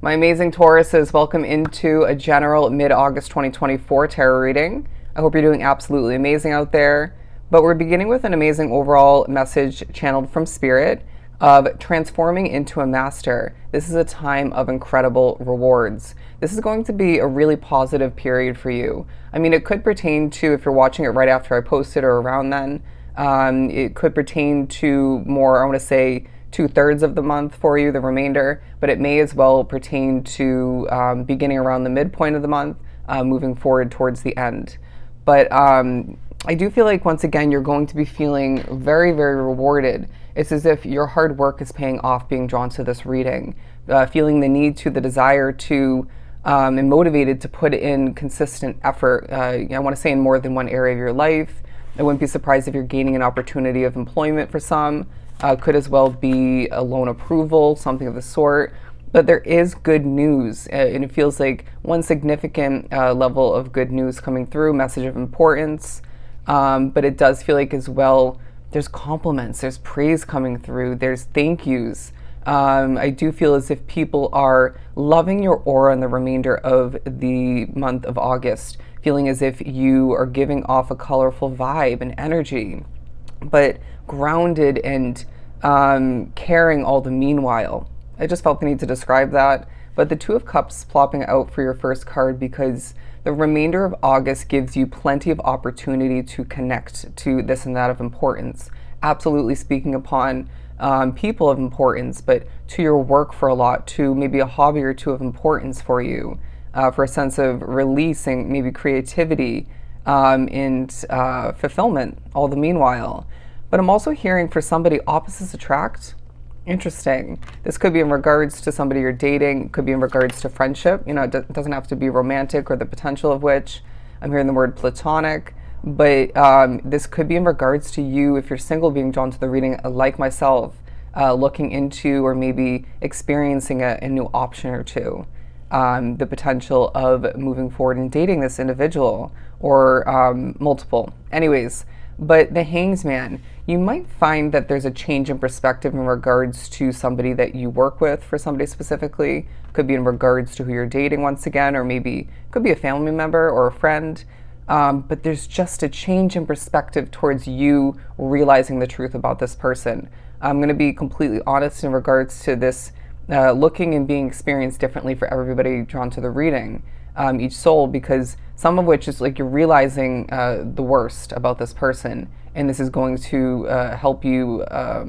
My amazing Tauruses, welcome into a general mid-August 2024 tarot reading. I hope you're doing absolutely amazing out there. But we're beginning with an amazing overall message channeled from Spirit of transforming into a master. This is a time of incredible rewards. This is going to be a really positive period for you. I mean, it could pertain to, if you're watching it right after I posted or around then, it could pertain to more, I want to say, 2/3 of the month for you, the remainder, but it may as well pertain to beginning around the midpoint of the month, moving forward towards the end. But I do feel like, once again, you're going to be feeling very, very rewarded. It's as if your hard work is paying off being drawn to this reading, feeling the need to, the desire to, and motivated to put in consistent effort. I want to say in more than one area of your life. I wouldn't be surprised if you're gaining an opportunity of employment for some. Could as well be a loan approval, something of the sort. But there is good news, and it feels like one significant level of good news coming through, message of importance. But it does feel like as well, there's compliments, there's praise coming through, there's thank yous. I do feel as if people are loving your aura in the remainder of the month of August, feeling as if you are giving off a colorful vibe and energy, but grounded and caring all the meanwhile. I just felt the need to describe that. But the Two of Cups plopping out for your first card because the remainder of August gives you plenty of opportunity to connect to this and that of importance. Absolutely speaking upon people of importance, but to your work for a lot, to maybe a hobby or two of importance for you, for a sense of releasing, maybe creativity and fulfillment, all the meanwhile. But I'm also hearing for somebody, opposites attract. Interesting. This could be in regards to somebody you're dating, could be in regards to friendship. You know, it doesn't have to be romantic or the potential of which. I'm hearing the word platonic, but this could be in regards to you, if you're single, being drawn to the reading, like myself, looking into or maybe experiencing a new option or two. The potential of moving forward and dating this individual or multiple. Anyways, but the Hanged Man, you might find that there's a change in perspective in regards to somebody that you work with, for somebody specifically. Could be in regards to who you're dating once again, or maybe could be a family member or a friend. But there's just a change in perspective towards you realizing the truth about this person. I'm going to be completely honest in regards to this looking and being experienced differently for everybody drawn to the reading, each soul, because some of which is like you're realizing the worst about this person, and this is going to help you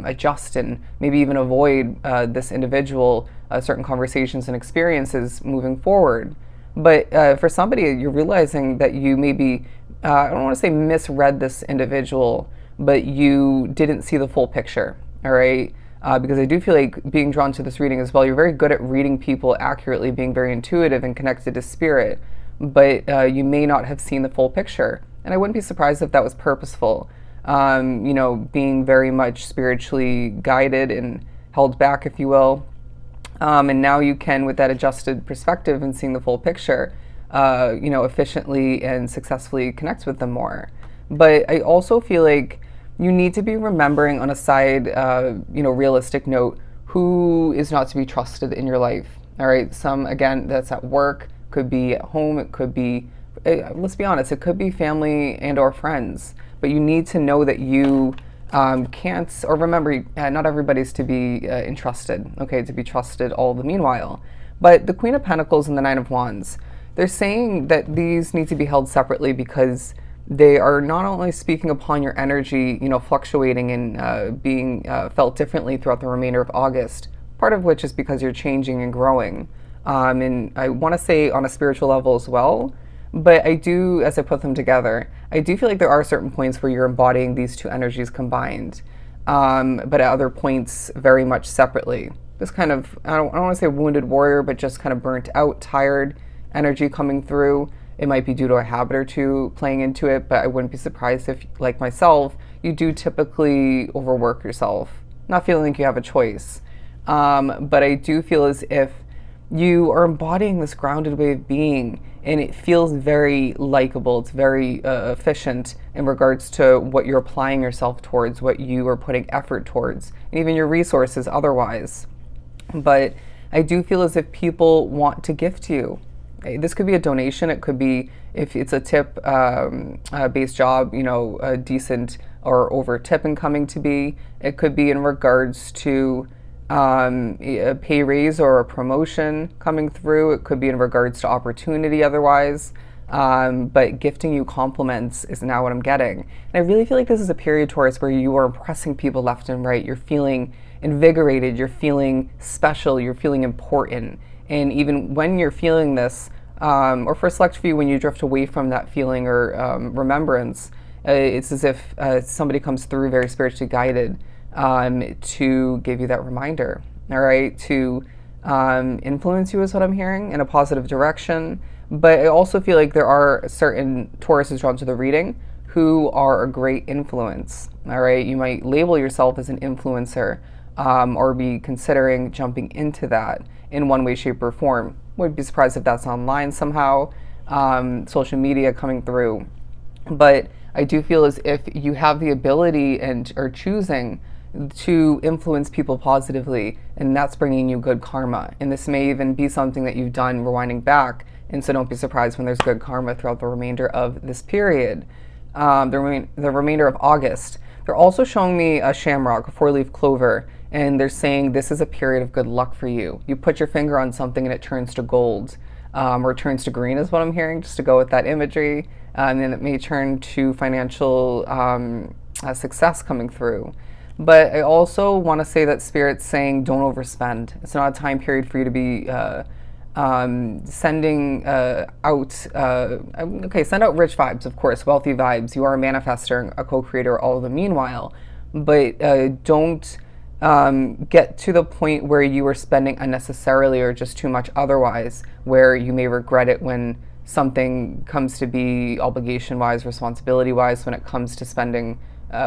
adjust and maybe even avoid this individual, certain conversations and experiences moving forward. But for somebody, you're realizing that you maybe, I don't want to say misread this individual, but you didn't see the full picture, all right? Because I do feel like being drawn to this reading as well, you're very good at reading people accurately, being very intuitive and connected to spirit, but you may not have seen the full picture. And I wouldn't be surprised if that was purposeful. Being very much spiritually guided and held back, if you will. And now you can, with that adjusted perspective and seeing the full picture, efficiently and successfully connect with them more. But I also feel like you need to be remembering on a side, realistic note, who is not to be trusted in your life. All right. Some, again, that's at work, could be at home, it could be, let's be honest, it could be family and or friends. But you need to know that you can't, or remember, not everybody's to be entrusted, okay, to be trusted all the meanwhile. But the Queen of Pentacles and the Nine of Wands, they're saying that these need to be held separately because they are not only speaking upon your energy, fluctuating and being felt differently throughout the remainder of August, part of which is because you're changing and growing. And I want to say on a spiritual level as well, but I do, as I put them together, I do feel like there are certain points where you're embodying these two energies combined, but at other points very much separately. This kind of, I don't want to say wounded warrior, but just kind of burnt out, tired energy coming through. It might be due to a habit or two playing into it, but I wouldn't be surprised if, like myself, you do typically overwork yourself, not feeling like you have a choice. But I do feel as if you are embodying this grounded way of being, and it feels very likable. It's very efficient in regards to what you're applying yourself towards, what you are putting effort towards, and even your resources otherwise. But I do feel as if people want to gift you. This could be a donation. It could be, if it's a tip based job, a decent or over tip incoming to be. It could be in regards to a pay raise or a promotion coming through. It could be in regards to opportunity otherwise. But gifting you compliments is now what I'm getting. And I really feel like this is a period, Taurus, where you are impressing people left and right. You're feeling invigorated, you're feeling special, you're feeling important. And even when you're feeling this, or for a select few, when you drift away from that feeling or remembrance, it's as if somebody comes through very spiritually guided to give you that reminder, all right, to influence you is what I'm hearing in a positive direction. But I also feel like there are certain Tauruses drawn to the reading who are a great influence, all right? You might label yourself as an influencer or be considering jumping into that in one way, shape, or form. Wouldn't be surprised if that's online somehow, social media coming through. But I do feel as if you have the ability and are choosing to influence people positively, and that's bringing you good karma. And this may even be something that you've done rewinding back, and so don't be surprised when there's good karma throughout the remainder of this period, the remainder of August. They're also showing me a shamrock, a four-leaf clover, and they're saying this is a period of good luck for you. You put your finger on something and it turns to gold, or it turns to green is what I'm hearing, just to go with that imagery, and then it may turn to financial success coming through. But I also want to say that Spirit's saying don't overspend. It's not a time period for you to be sending out, send out rich vibes, of course, wealthy vibes. You are a manifester, a co-creator, all of the meanwhile. But don't get to the point where you are spending unnecessarily or just too much otherwise, where you may regret it when something comes to be obligation-wise, responsibility-wise, when it comes to spending,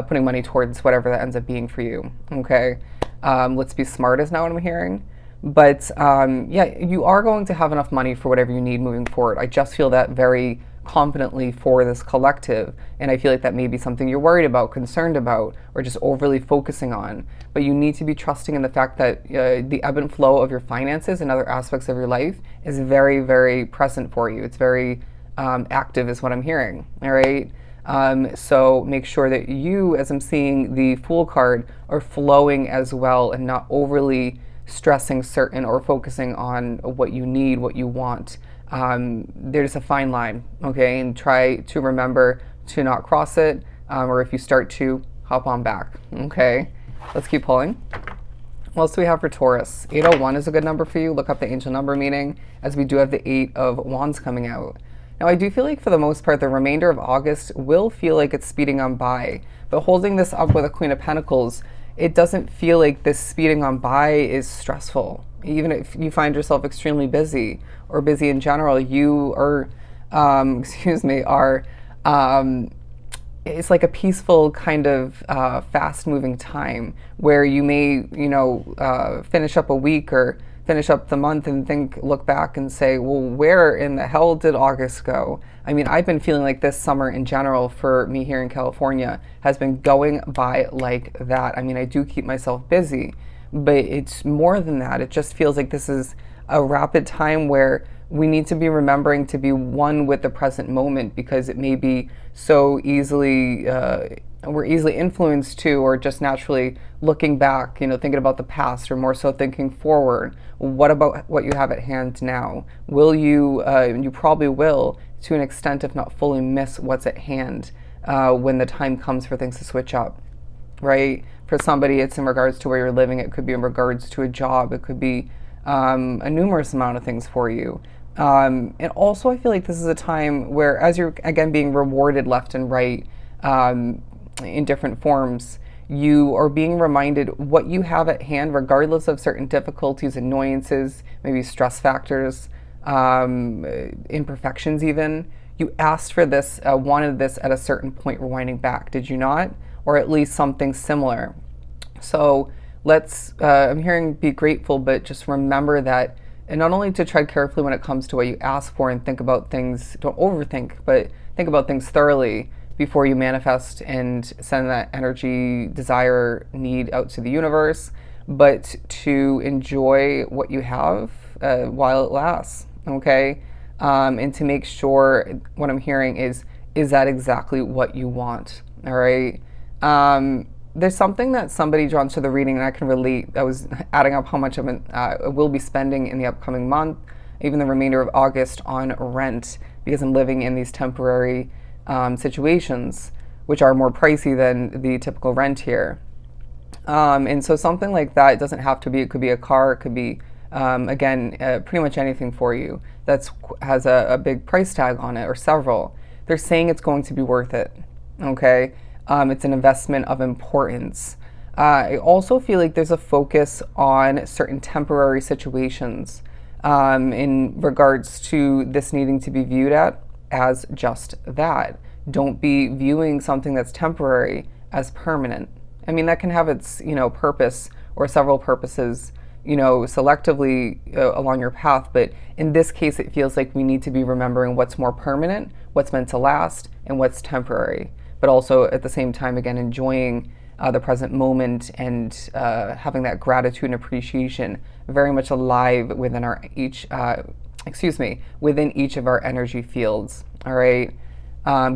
putting money towards whatever that ends up being for you, okay? Let's be smart is now what I'm hearing. But you are going to have enough money for whatever you need moving forward. I just feel that very confidently for this collective, and I feel like that may be something you're worried about, concerned about, or just overly focusing on. But you need to be trusting in the fact that the ebb and flow of your finances and other aspects of your life is very, very present for you. It's very active is what I'm hearing, all right? So make sure that you, as I'm seeing the Fool card, are flowing as well and not overly stressing certain or focusing on what you need, what you want. There's a fine line, okay? And try to remember to not cross it, or if you start to, hop on back, okay? Let's keep pulling. What else do we have for Taurus? 801 is a good number for you. Look up the angel number meaning, as we do have the 8 of Wands coming out. Now, I do feel like for the most part, the remainder of August will feel like it's speeding on by, but holding this up with a Queen of Pentacles, it doesn't feel like this speeding on by is stressful. Even if you find yourself extremely busy or busy in general, you are, it's like a peaceful kind of fast-moving time where you may, finish up a week or finish up the month and look back and say, well, where in the hell did August go? I mean, I've been feeling like this summer in general for me here in California has been going by like that. I mean, I do keep myself busy, but it's more than that. It just feels like this is a rapid time where we need to be remembering to be one with the present moment, because it may be so easily, we're easily influenced to, or just naturally looking back, thinking about the past, or more so thinking forward. What about what you have at hand now? Will you, you probably will, to an extent, if not fully, miss what's at hand when the time comes for things to switch up, right? For somebody, it's in regards to where you're living. It could be in regards to a job. It could be a numerous amount of things for you. And also, I feel like this is a time where, as you're, again, being rewarded left and right in different forms, you are being reminded what you have at hand, regardless of certain difficulties, annoyances, maybe stress factors, imperfections even. You asked for this, wanted this at a certain point rewinding back, did you not? Or at least something similar. So let's, I'm hearing be grateful, but just remember that, and not only to tread carefully when it comes to what you ask for and think about things, don't overthink, but think about things thoroughly before you manifest and send that energy, desire, need out to the universe. but to enjoy what you have while it lasts, okay? And to make sure what I'm hearing is that exactly what you want, all right? There's something that somebody drawn to the reading, and I can relate. I was adding up how much of it I will be spending in the upcoming month, even the remainder of August, on rent, because I'm living in these temporary situations, which are more pricey than the typical rent here. And so something like that, it doesn't have to be, it could be a car, it could be, pretty much anything for you that has a big price tag on it, or several. They're saying it's going to be worth it, okay? It's an investment of importance. I also feel like there's a focus on certain temporary situations in regards to this needing to be viewed as just that. Don't be viewing something that's temporary as permanent. I mean, that can have its, purpose or several purposes, selectively along your path. But in this case, it feels like we need to be remembering what's more permanent, what's meant to last, and what's temporary. But also at the same time, again, enjoying the present moment and having that gratitude and appreciation very much alive within within each of our energy fields. All right.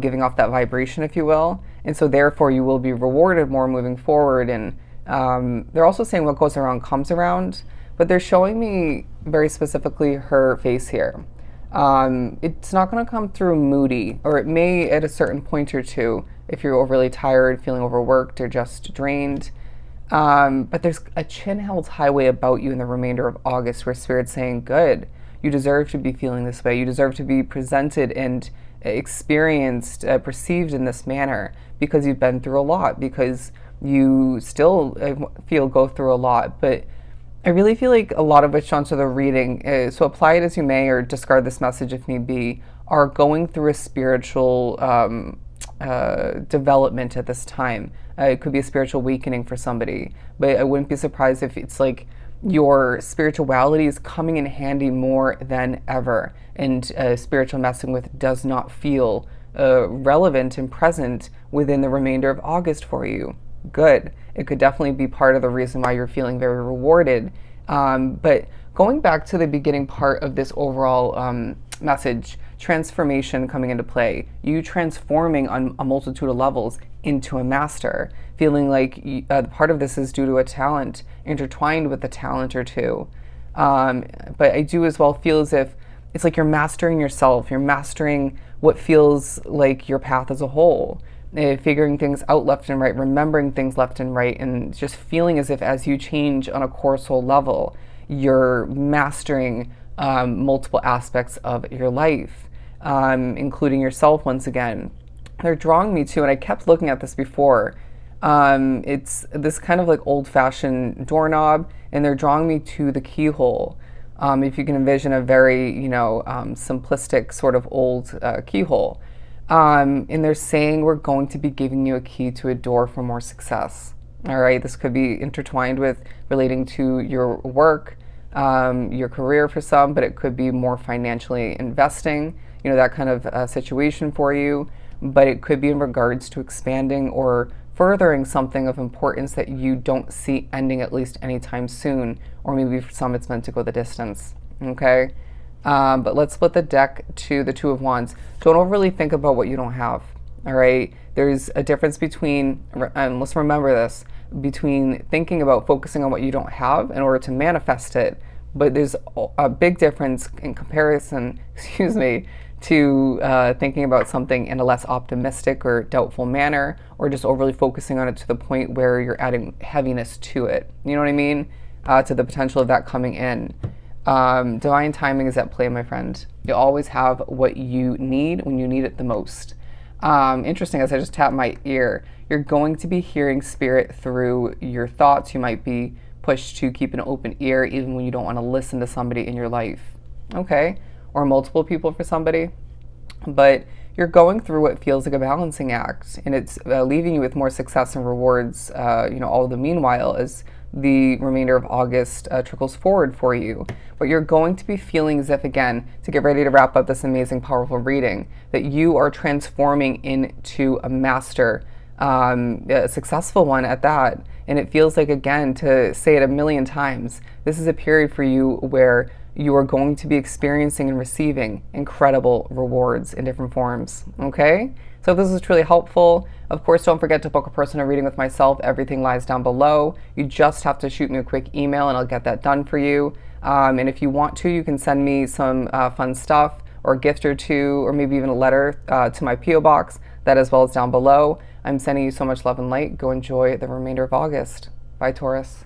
Giving off that vibration, if you will. And so therefore you will be rewarded more moving forward. And they're also saying what goes around comes around, but they're showing me very specifically her face here. It's not going to come through moody, or it may at a certain point or two if you're overly tired, feeling overworked, or just drained. But there's a chin-held highway about you in the remainder of August where Spirit's saying, good, you deserve to be feeling this way. You deserve to be presented and experienced, perceived in this manner, because you've been through a lot, because you still go through a lot. But I really feel like a lot of what's shown to the reading, so apply it as you may or discard this message if need be, are going through a spiritual development at this time. It could be a spiritual awakening for somebody, but I wouldn't be surprised if it's like your spirituality is coming in handy more than ever, and spiritual messing with does not feel relevant and present within the remainder of August for you. Good. It could definitely be part of the reason why you're feeling very rewarded. But going back to the beginning part of this overall message, transformation coming into play, you transforming on a multitude of levels into a master, feeling like part of this is due to a talent intertwined with a talent or two. But I do as well feel as if it's like you're mastering yourself, you're mastering what feels like your path as a whole, figuring things out left and right, remembering things left and right, and just feeling as if as you change on a core soul level, you're mastering multiple aspects of your life, including yourself once again. They're drawing me to, and I kept looking at this before, it's this kind of like old-fashioned doorknob, and they're drawing me to the keyhole. If you can envision a very, simplistic sort of old keyhole. And they're saying we're going to be giving you a key to a door for more success. All right, this could be intertwined with relating to your work, your career for some, but it could be more financially investing, that kind of situation for you. But it could be in regards to expanding or furthering something of importance that you don't see ending at least anytime soon, or maybe for some it's meant to go the distance, okay? But let's split the deck to the Two of Wands. Don't overly think about what you don't have, all right? There's a difference between, and let's remember this, between thinking about focusing on what you don't have in order to manifest it, but there's a big difference in comparison, to thinking about something in a less optimistic or doubtful manner, or just overly focusing on it to the point where you're adding heaviness to it. You know what I mean? To the potential of that coming in. Divine timing is at play, my friend. You always have what you need when you need it the most. Interesting, as I just tapped my ear, you're going to be hearing Spirit through your thoughts. You might be pushed to keep an open ear even when you don't want to listen to somebody in your life. Okay? Or multiple people for somebody. But you're going through what feels like a balancing act, and it's leaving you with more success and rewards, all the meanwhile as the remainder of August trickles forward for you. But you're going to be feeling as if, again, to get ready to wrap up this amazing, powerful reading, that you are transforming into a master, a successful one at that, And it feels like, again, to say it a million times, this is a period for you where you are going to be experiencing and receiving incredible rewards in different forms. Okay? So if this was truly helpful, of course, don't forget to book a personal reading with myself. Everything lies down below. You just have to shoot me a quick email and I'll get that done for you. And if you want to, you can send me some fun stuff or a gift or two, or maybe even a letter to my P.O. box. That as well is down below. I'm sending you so much love and light. Go enjoy the remainder of August. Bye, Taurus.